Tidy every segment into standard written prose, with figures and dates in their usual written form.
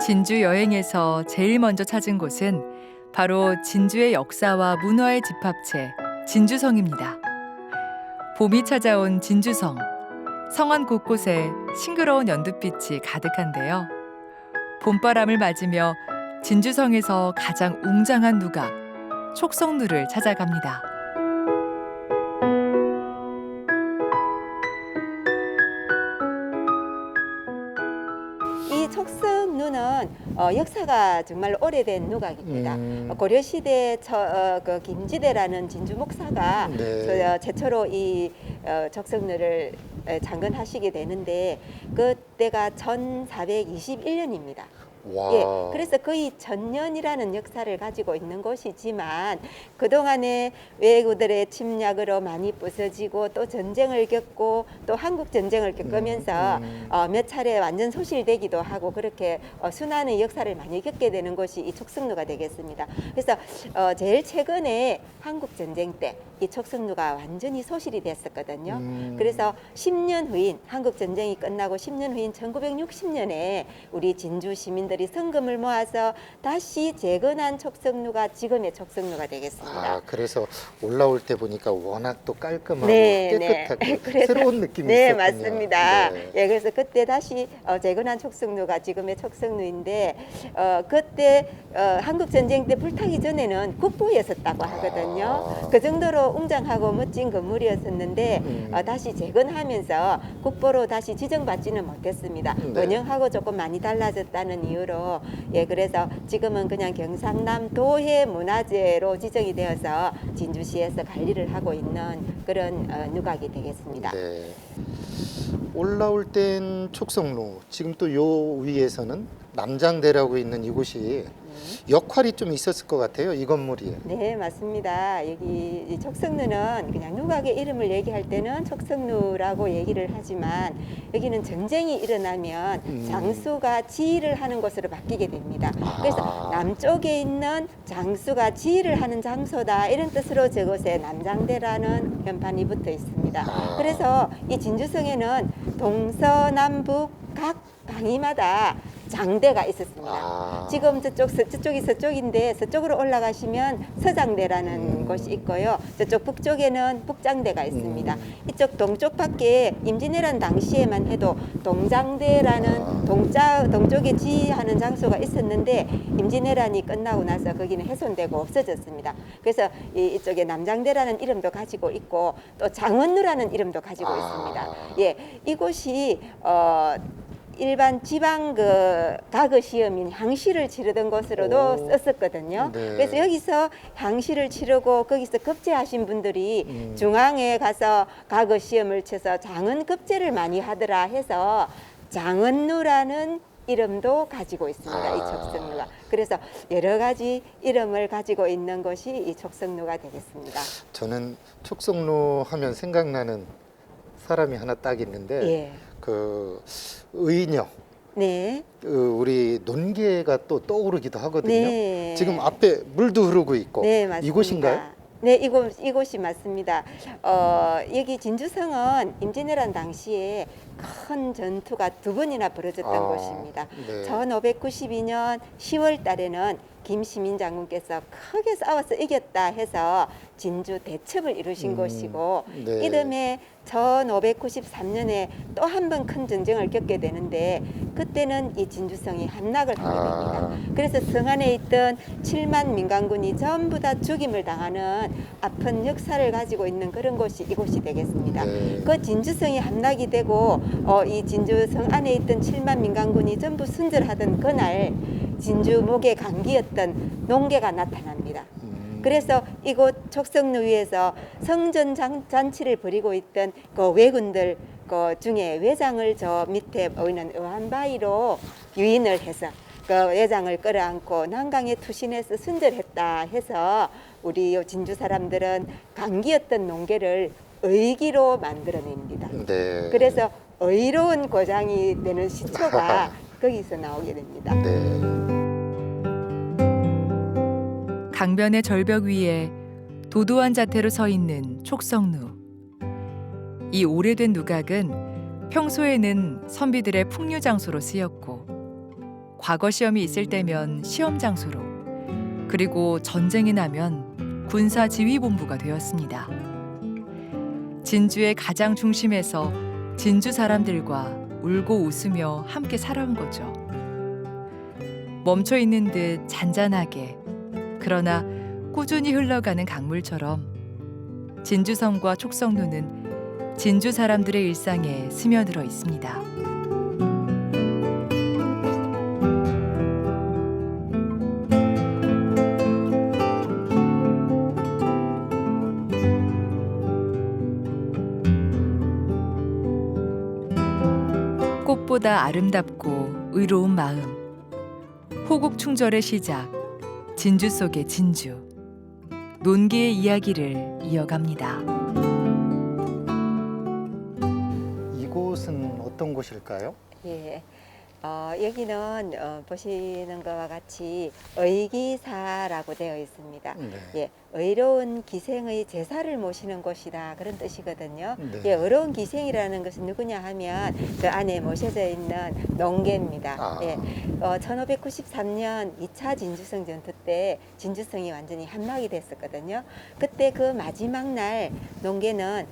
진주 여행에서 제일 먼저 찾은 곳은 바로 진주의 역사와 문화의 집합체 진주성입니다. 봄이 찾아온 진주성. 성안 곳곳에 싱그러운 연두빛이 가득한데요. 봄바람을 맞으며 진주성에서 가장 웅장한 누각, 촉성루를 찾아갑니다. 이 촉성루는 역사가 정말 오래된 누각입니다. 고려시대 그 김지대라는 진주 목사가 네. 최초로 이 촉성루를 창건하시게 되는데 그때가 1421년입니다. 와. 예, 그래서 거의 천년이라는 역사를 가지고 있는 곳이지만 그동안에 외구들의 침략으로 많이 부서지고 또 전쟁을 겪고 또 한국 전쟁을 겪으면서 몇 차례 완전 소실되기도 하고 그렇게 순환의 역사를 많이 겪게 되는 곳이 이 촉성루가 되겠습니다. 그래서 제일 최근에 한국 전쟁 때 이 촉성루가 완전히 소실이 됐었거든요. 그래서 10년 후인 한국 전쟁이 끝나고 10년 후인 1960년에 우리 진주 시민들이 성금을 모아서 다시 재건한 촉성루가 지금의 촉성루가 되겠습니다. 아, 그래서 올라올 때 보니까 워낙 또 깔끔하고 네, 깨끗하고 네. 그래서- 새로운 느낌이 네, 있었군요. 맞습니다. 네. 예, 그래서 그때 다시 재건한 촉성루가 지금의 촉성루인데 그때 한국 전쟁 때 불타기 전에는 국보에 섰다고 하거든요. 그 정도로 웅장하고 멋진 건물이었었는데 다시 재건하면서 국보로 다시 지정받지는 못했습니다. 네. 원형하고 조금 많이 달라졌다는 이유로 예, 그래서 지금은 그냥 경상남 도해 문화재로 지정이 되어서 진주시에서 관리를 하고 있는 그런 누각이 되겠습니다. 네. 올라올 땐 촉성루, 지금 또 요 위에서는 남장대라고 있는 이곳이 역할이 좀 있었을 것 같아요, 이 건물이. 네, 맞습니다. 여기 이 촉성루는 그냥 누각의 이름을 얘기할 때는 촉성루라고 얘기를 하지만 여기는 전쟁이 일어나면 장수가 지휘를 하는 곳으로 바뀌게 됩니다. 그래서 남쪽에 있는 장수가 지휘를 하는 장소다 이런 뜻으로 저곳에 남장대라는 현판이 붙어 있습니다. 그래서 이 진주성에는 동서남북 각 방위마다 장대가 있었습니다. 지금 저쪽이 서쪽인데 서쪽으로 올라가시면 서장대라는 곳이 있고요. 저쪽 북쪽에는 북장대가 있습니다. 이쪽 동쪽 밖에 임진왜란 당시에만 해도 동장대라는 동쪽에 지휘하는 장소가 있었는데 임진왜란이 끝나고 나서 거기는 훼손되고 없어졌습니다. 그래서 이쪽에 남장대라는 이름도 가지고 있고 또 장원루라는 이름도 가지고 있습니다. 예, 이곳이 일반 지방 가거 시험인 항시를 치르던 곳으로도 썼었거든요. 네. 그래서 여기서 항시를 치르고 거기서 급제하신 분들이 중앙에 가서 가거 시험을 쳐서 장원 급제를 많이 하더라 해서 장원루라는 이름도 가지고 있습니다. 이 촉성루가. 그래서 여러 가지 이름을 가지고 있는 곳이 이 촉성루가 되겠습니다. 저는 촉성루 하면 생각나는 사람이 하나 딱 있는데 예. 그 의녀, 네. 우리 논개가 또 떠오르기도 하거든요. 네. 지금 앞에 물도 흐르고 있고 네, 맞습니다. 이곳인가요? 네, 이곳이 맞습니다. 여기 진주성은 임진왜란 당시에 큰 전투가 두 번이나 벌어졌던 곳입니다. 네. 1592년 10월 달에는 김시민 장군께서 크게 싸워서 이겼다 해서 진주 대첩을 이루신 곳이고 네. 이듬해 1593년에 또 한 번 큰 전쟁을 겪게 되는데 그때는 이 진주성이 함락을 하게 됩니다. 그래서 성 안에 있던 7만 민간군이 전부 다 죽임을 당하는 아픈 역사를 가지고 있는 그런 곳이 이곳이 되겠습니다. 네. 그 진주성이 함락이 되고 이 진주성 안에 있던 7만 민간군이 전부 순절하던 그날 진주 목에 감기였던 농개가 나타납니다. 그래서 이곳 촉성루 위에서 성전 잔치를 벌이고 있던 그 왜군들 그 중에 외장을 저 밑에 보이는 어한바위로 유인을 해서 그 외장을 끌어안고 난강에 투신해서 순절했다 해서 우리 진주 사람들은 감기였던 농개를 의기로 만들어냅니다. 네. 그래서 의로운 고장이 되는 시초가 거기서 나오게 됩니다. 네. 강변의 절벽 위에 도도한 자태로 서 있는 촉성루. 이 오래된 누각은 평소에는 선비들의 풍류 장소로 쓰였고 과거 시험이 있을 때면 시험 장소로, 그리고 전쟁이 나면 군사 지휘본부가 되었습니다. 진주의 가장 중심에서 진주 사람들과 울고 웃으며 함께 살아온 거죠. 멈춰 있는 듯 잔잔하게, 그러나 꾸준히 흘러가는 강물처럼 진주성과 촉성루는 진주 사람들의 일상에 스며들어 있습니다. 꽃보다 아름답고 의로운 마음, 호국 충절의 시작, 진주 속의 진주, 논기의 이야기를 이어갑니다. 이곳은 어떤 곳일까요? 예. 여기는 보시는 것과 같이 의기사라고 되어 있습니다. 네. 예, 의로운 기생의 제사를 모시는 곳이다, 그런 뜻이거든요. 네. 예, 의로운 기생이라는 것은 누구냐 하면 그 안에 모셔져 있는 농계입니다. 아. 예, 1593년 2차 진주성 전투 때 진주성이 완전히 함락이 됐었거든요. 그때 그 마지막 날 농계는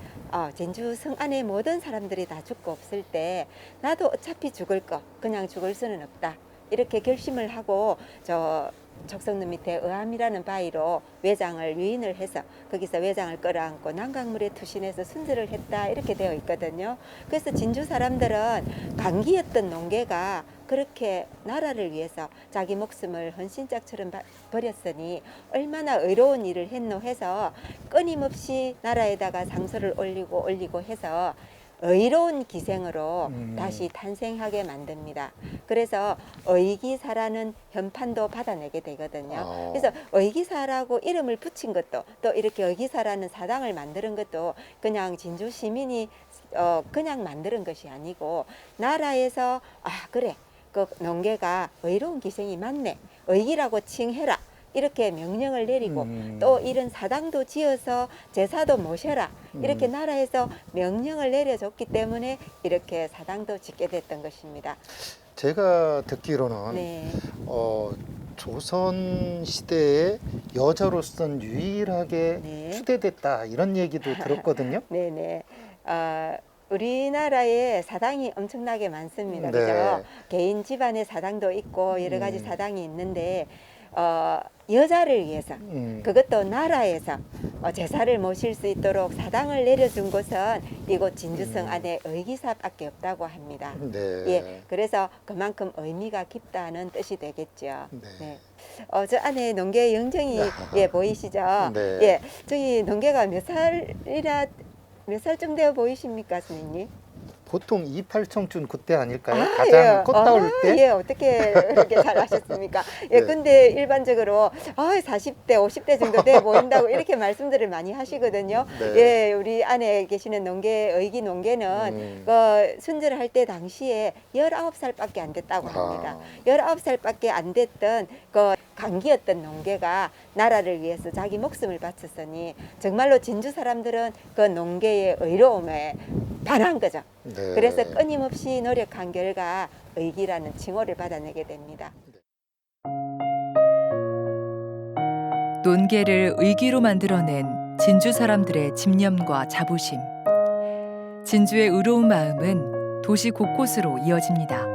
진주성 안에 모든 사람들이 다 죽고 없을 때 나도 어차피 죽을 거, 그냥 죽을 수는 없다, 이렇게 결심을 하고 저 촉성루 밑에 의암이라는 바위로 외장을 유인을 해서 거기서 외장을 끌어안고 난강물에 투신해서 순절을 했다, 이렇게 되어 있거든요. 그래서 진주 사람들은 강기였던 농계가 그렇게 나라를 위해서 자기 목숨을 헌신짝처럼 버렸으니 얼마나 의로운 일을 했노 해서 끊임없이 나라에다가 상소를 올리고 해서 의로운 기생으로 다시 탄생하게 만듭니다. 그래서 의기사라는 현판도 받아내게 되거든요. 그래서 의기사라고 이름을 붙인 것도, 또 이렇게 의기사라는 사당을 만드는 것도 그냥 진주 시민이 그냥 만드는 것이 아니고, 나라에서 그래, 그 농계가 의로운 기생이 맞네, 의기라고 칭해라, 이렇게 명령을 내리고 또 이런 사당도 지어서 제사도 모셔라, 이렇게 나라에서 명령을 내려줬기 때문에 이렇게 사당도 짓게 됐던 것입니다. 제가 듣기로는 네. 조선 시대에 여자로서는 유일하게 네. 추대됐다, 이런 얘기도 들었거든요. 네네. 우리나라에 사당이 엄청나게 많습니다. 네. 그죠? 개인 집안의 사당도 있고 여러 가지 음. 사당이 있는데 여자를 위해서, 그것도 나라에서 제사를 모실 수 있도록 사당을 내려준 곳은 이곳 진주성 안에 의기사밖에 없다고 합니다. 네. 예, 그래서 그만큼 의미가 깊다는 뜻이 되겠죠. 네. 네. 저 안에 농계 영정이 보이시죠? 네. 예, 저희 농계가 몇 살쯤 되어 보이십니까, 선생님? 보통 28청춘 그때 아닐까요? 가장 꽃다울 때? 예, 어떻게 그렇게 잘 아셨습니까? 예, 네. 근데 일반적으로 40대, 50대 정도 돼 보인다고 이렇게 말씀들을 많이 하시거든요. 네. 예, 우리 안에 계시는 의기 농계는 순절을 할 때 당시에 19살밖에 안 됐다고 합니다. 19살밖에 안 됐던 그 강기였던 농계가 나라를 위해서 자기 목숨을 바쳤으니 정말로 진주 사람들은 그 농계의 의로움에 반한 거죠. 네. 그래서 끊임없이 노력한 결과 의기라는 칭호를 받아내게 됩니다. 논계를 의기로 만들어낸 진주 사람들의 집념과 자부심. 진주의 의로운 마음은 도시 곳곳으로 이어집니다.